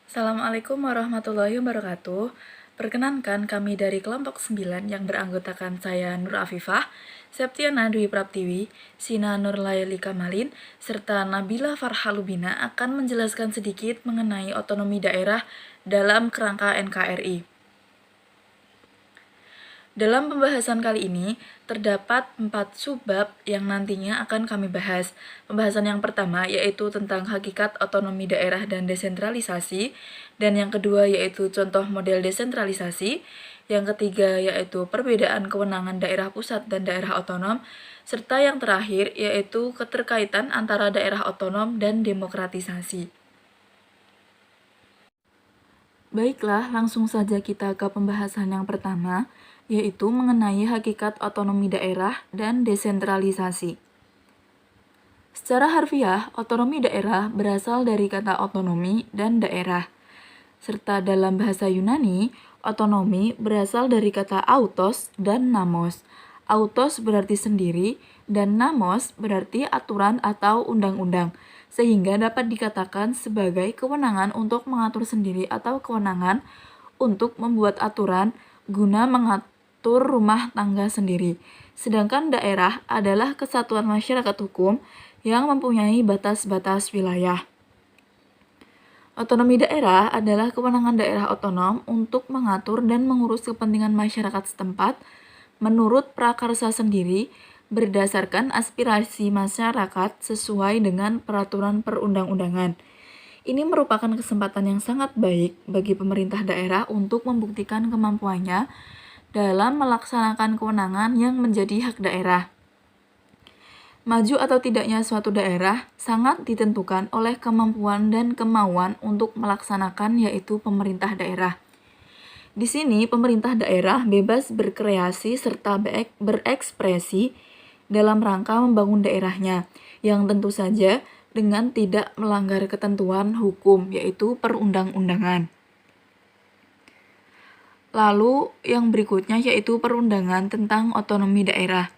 Assalamualaikum warahmatullahi wabarakatuh. Perkenankan kami dari kelompok 9 yang beranggotakan saya Nur Afifah, Septiana Dwi Praptiwi, Sina Nurlaili Kamalin, serta Nabila Farhalubina akan menjelaskan sedikit mengenai otonomi daerah dalam kerangka NKRI. Dalam pembahasan kali ini, terdapat 4 subbab yang nantinya akan kami bahas. Pembahasan yang pertama yaitu tentang hakikat otonomi daerah dan desentralisasi, dan yang kedua yaitu contoh model desentralisasi, yang ketiga yaitu perbedaan kewenangan daerah pusat dan daerah otonom, serta yang terakhir yaitu keterkaitan antara daerah otonom dan demokratisasi. Baiklah, langsung saja kita ke pembahasan yang pertama, yaitu mengenai hakikat otonomi daerah dan desentralisasi. Secara harfiah, otonomi daerah berasal dari kata otonomi dan daerah. Serta dalam bahasa Yunani, otonomi berasal dari kata autos dan namos. Autos berarti sendiri dan namos berarti aturan atau undang-undang, sehingga dapat dikatakan sebagai kewenangan untuk mengatur sendiri atau kewenangan untuk membuat aturan guna mengatur rumah tangga sendiri. Sedangkan daerah adalah kesatuan masyarakat hukum yang mempunyai batas-batas wilayah. Otonomi daerah adalah kewenangan daerah otonom untuk mengatur dan mengurus kepentingan masyarakat setempat menurut prakarsa sendiri berdasarkan aspirasi masyarakat sesuai dengan peraturan perundang-undangan. Ini merupakan kesempatan yang sangat baik bagi pemerintah daerah untuk membuktikan kemampuannya dalam melaksanakan kewenangan yang menjadi hak daerah. Maju atau tidaknya suatu daerah sangat ditentukan oleh kemampuan dan kemauan untuk melaksanakan, yaitu pemerintah daerah. Di sini, pemerintah daerah bebas berkreasi serta berekspresi dalam rangka membangun daerahnya, yang tentu saja dengan tidak melanggar ketentuan hukum, yaitu perundang-undangan. Lalu, yang berikutnya yaitu perundangan tentang otonomi daerah.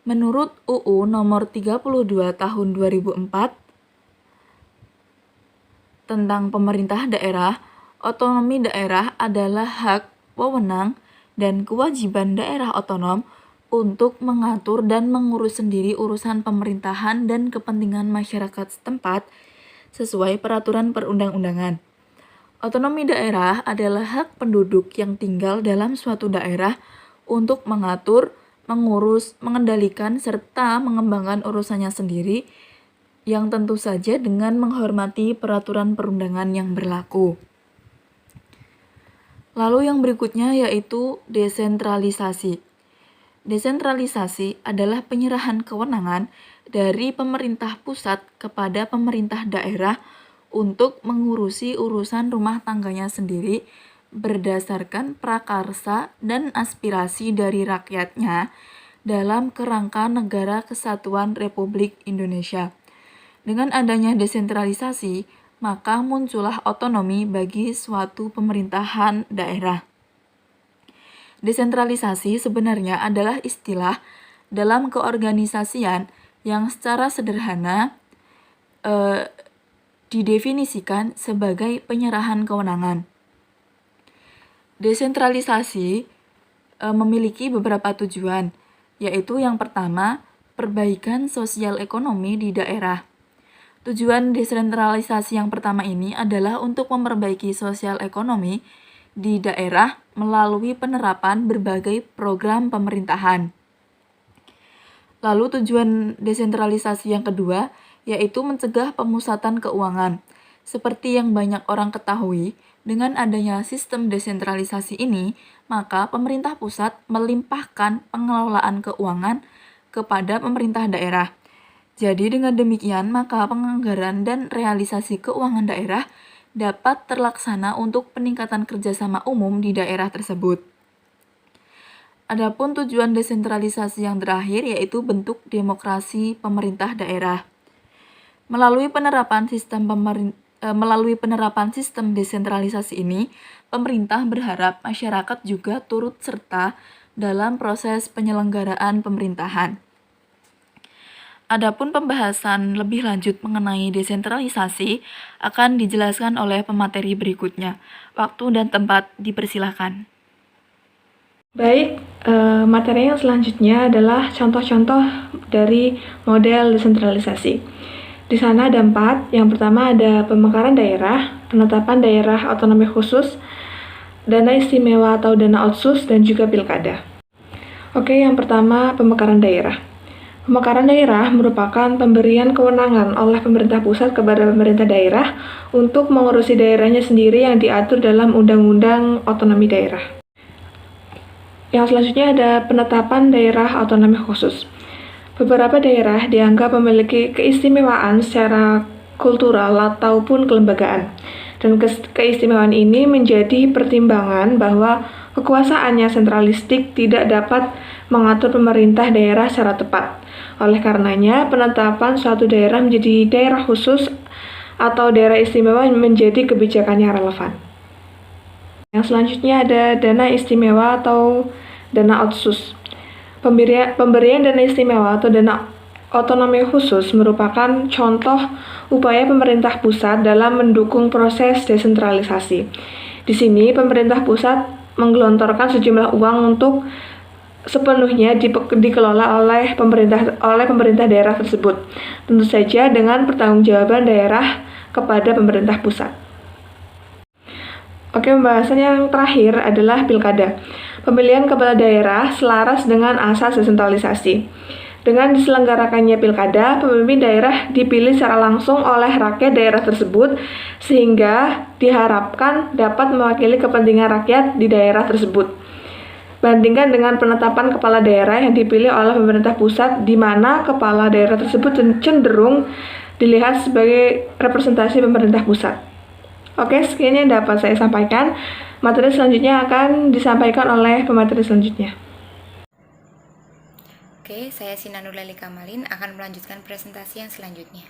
Menurut UU nomor 32 tahun 2004 tentang pemerintah daerah, otonomi daerah adalah hak, wewenang, dan kewajiban daerah otonom untuk mengatur dan mengurus sendiri urusan pemerintahan dan kepentingan masyarakat setempat sesuai peraturan perundang-undangan. Otonomi daerah adalah hak penduduk yang tinggal dalam suatu daerah untuk mengatur, mengurus, mengendalikan, serta mengembangkan urusannya sendiri, yang tentu saja dengan menghormati peraturan perundangan yang berlaku. Lalu yang berikutnya yaitu desentralisasi. Desentralisasi adalah penyerahan kewenangan dari pemerintah pusat kepada pemerintah daerah untuk mengurusi urusan rumah tangganya sendiri berdasarkan prakarsa dan aspirasi dari rakyatnya dalam kerangka Negara Kesatuan Republik Indonesia. Dengan adanya desentralisasi, maka muncullah otonomi bagi suatu pemerintahan daerah. Desentralisasi sebenarnya adalah istilah dalam keorganisasian yang secara sederhana didefinisikan sebagai penyerahan kewenangan. Desentralisasi memiliki beberapa tujuan, yaitu yang pertama, perbaikan sosial ekonomi di daerah. Tujuan desentralisasi yang pertama ini adalah untuk memperbaiki sosial ekonomi di daerah melalui penerapan berbagai program pemerintahan. Lalu tujuan desentralisasi yang kedua yaitu mencegah pemusatan keuangan. Seperti yang banyak orang ketahui, dengan adanya sistem desentralisasi ini, maka pemerintah pusat melimpahkan pengelolaan keuangan kepada pemerintah daerah. Jadi dengan demikian, maka penganggaran dan realisasi keuangan daerah dapat terlaksana untuk peningkatan kerjasama umum di daerah tersebut. Adapun tujuan desentralisasi yang terakhir yaitu bentuk demokrasi pemerintah daerah. Melalui penerapan sistem desentralisasi ini, pemerintah berharap masyarakat juga turut serta dalam proses penyelenggaraan pemerintahan. Adapun pembahasan lebih lanjut mengenai desentralisasi akan dijelaskan oleh pemateri berikutnya. Waktu dan tempat dipersilakan. Baik, materi yang selanjutnya adalah contoh-contoh dari model desentralisasi. Di sana ada 4. Yang pertama ada pemekaran daerah, penetapan daerah otonomi khusus, dana istimewa atau dana otsus, dan juga pilkada. Oke, yang pertama pemekaran daerah. Pemekaran daerah merupakan pemberian kewenangan oleh pemerintah pusat kepada pemerintah daerah untuk mengurusi daerahnya sendiri yang diatur dalam Undang-Undang Otonomi Daerah. Yang selanjutnya ada penetapan daerah otonomi khusus. Beberapa daerah dianggap memiliki keistimewaan secara kultural ataupun kelembagaan. Dan keistimewaan ini menjadi pertimbangan bahwa kekuasaannya sentralistik tidak dapat mengatur pemerintah daerah secara tepat. Oleh karenanya, penetapan suatu daerah menjadi daerah khusus atau daerah istimewa menjadi kebijakan yang relevan. Yang selanjutnya ada dana istimewa atau dana otsus. Pemberian dana istimewa atau dana otonomi khusus merupakan contoh upaya pemerintah pusat dalam mendukung proses desentralisasi. Di sini pemerintah pusat menggelontorkan sejumlah uang untuk sepenuhnya dikelola oleh pemerintah daerah tersebut. Tentu saja dengan pertanggungjawaban daerah kepada pemerintah pusat. Oke, pembahasan yang terakhir adalah pilkada. Pemilihan kepala daerah selaras dengan asas desentralisasi. Dengan diselenggarakannya pilkada, pemimpin daerah dipilih secara langsung oleh rakyat daerah tersebut sehingga diharapkan dapat mewakili kepentingan rakyat di daerah tersebut. Bandingkan dengan penetapan kepala daerah yang dipilih oleh pemerintah pusat, di mana kepala daerah tersebut cenderung dilihat sebagai representasi pemerintah pusat. Oke, sekian yang dapat saya sampaikan. Materi selanjutnya akan disampaikan oleh pemateri selanjutnya. Oke, saya Sinanulali Kamalin akan melanjutkan presentasi yang selanjutnya.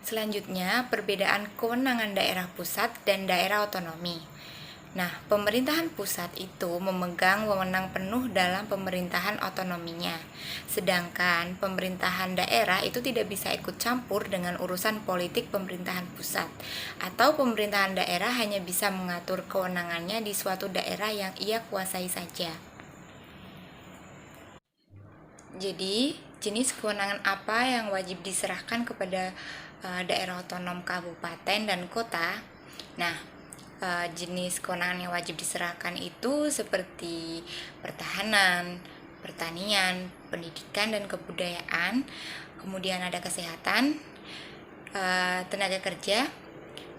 Selanjutnya, perbedaan kewenangan daerah pusat dan daerah otonomi. Nah, pemerintahan pusat itu memegang wewenang penuh dalam pemerintahan otonominya. Sedangkan pemerintahan daerah itu tidak bisa ikut campur dengan urusan politik pemerintahan pusat. Atau pemerintahan daerah hanya bisa mengatur kewenangannya di suatu daerah yang ia kuasai saja. Jadi, jenis kewenangan apa yang wajib diserahkan kepada daerah otonom kabupaten dan kota? Nah, jenis kewenangan yang wajib diserahkan itu seperti pertahanan, pertanian, pendidikan dan kebudayaan, kemudian ada kesehatan, tenaga kerja,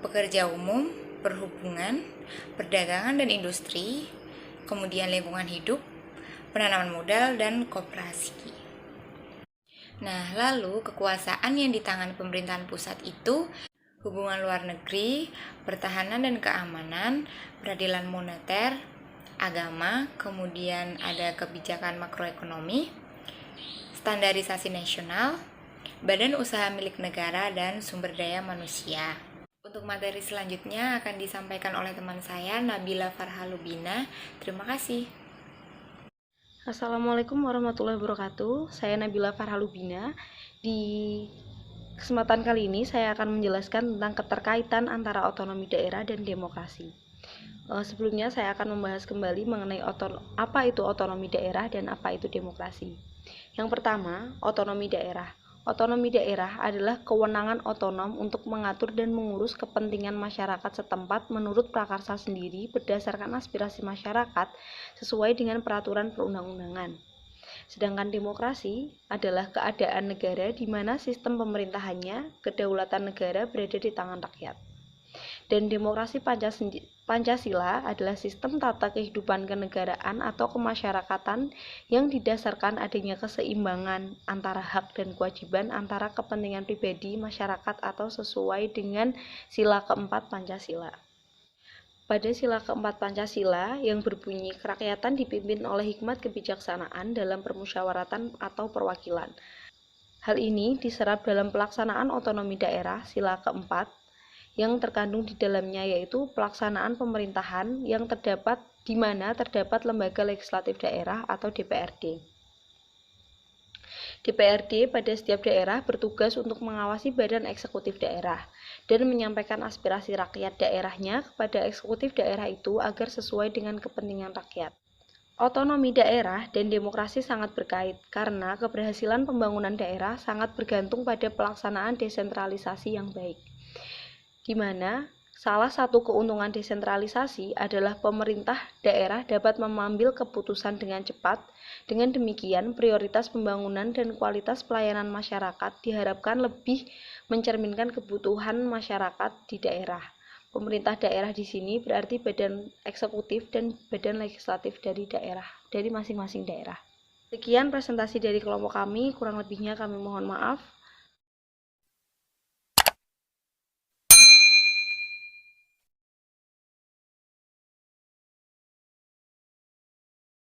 pekerja umum, perhubungan, perdagangan dan industri, kemudian lingkungan hidup, penanaman modal, dan koperasi. Nah, lalu kekuasaan yang di tangan pemerintahan pusat itu hubungan luar negeri, pertahanan dan keamanan, peradilan moneter, agama, kemudian ada kebijakan makroekonomi, standarisasi nasional, badan usaha milik negara, dan sumber daya manusia. Untuk materi selanjutnya akan disampaikan oleh teman saya, Nabila Farhalubina. Terima kasih. Assalamualaikum warahmatullahi wabarakatuh. Saya Nabila Farhalubina. Di kesempatan kali ini saya akan menjelaskan tentang keterkaitan antara otonomi daerah dan demokrasi. Sebelumnya saya akan membahas kembali mengenai apa itu otonomi daerah dan apa itu demokrasi. Yang pertama, otonomi daerah. Otonomi daerah adalah kewenangan otonom untuk mengatur dan mengurus kepentingan masyarakat setempat menurut prakarsa sendiri berdasarkan aspirasi masyarakat sesuai dengan peraturan perundang-undangan. Sedangkan demokrasi adalah keadaan negara di mana sistem pemerintahannya, kedaulatan negara berada di tangan rakyat. Dan demokrasi Pancasila adalah sistem tata kehidupan kenegaraan atau kemasyarakatan yang didasarkan adanya keseimbangan antara hak dan kewajiban antara kepentingan pribadi, masyarakat atau sesuai dengan sila keempat Pancasila. Pada sila keempat Pancasila yang berbunyi kerakyatan dipimpin oleh hikmat kebijaksanaan dalam permusyawaratan atau perwakilan. Hal ini diserap dalam pelaksanaan otonomi daerah sila keempat yang terkandung di dalamnya yaitu pelaksanaan pemerintahan yang terdapat di mana terdapat lembaga legislatif daerah atau DPRD. DPRD pada setiap daerah bertugas untuk mengawasi badan eksekutif daerah dan menyampaikan aspirasi rakyat daerahnya kepada eksekutif daerah itu agar sesuai dengan kepentingan rakyat. Otonomi daerah dan demokrasi sangat berkait karena keberhasilan pembangunan daerah sangat bergantung pada pelaksanaan desentralisasi yang baik, di mana salah satu keuntungan desentralisasi adalah pemerintah daerah dapat mengambil keputusan dengan cepat. Dengan demikian, prioritas pembangunan dan kualitas pelayanan masyarakat diharapkan lebih mencerminkan kebutuhan masyarakat di daerah. Pemerintah daerah di sini berarti badan eksekutif dan badan legislatif dari daerah, dari masing-masing daerah. Sekian presentasi dari kelompok kami, kurang lebihnya kami mohon maaf.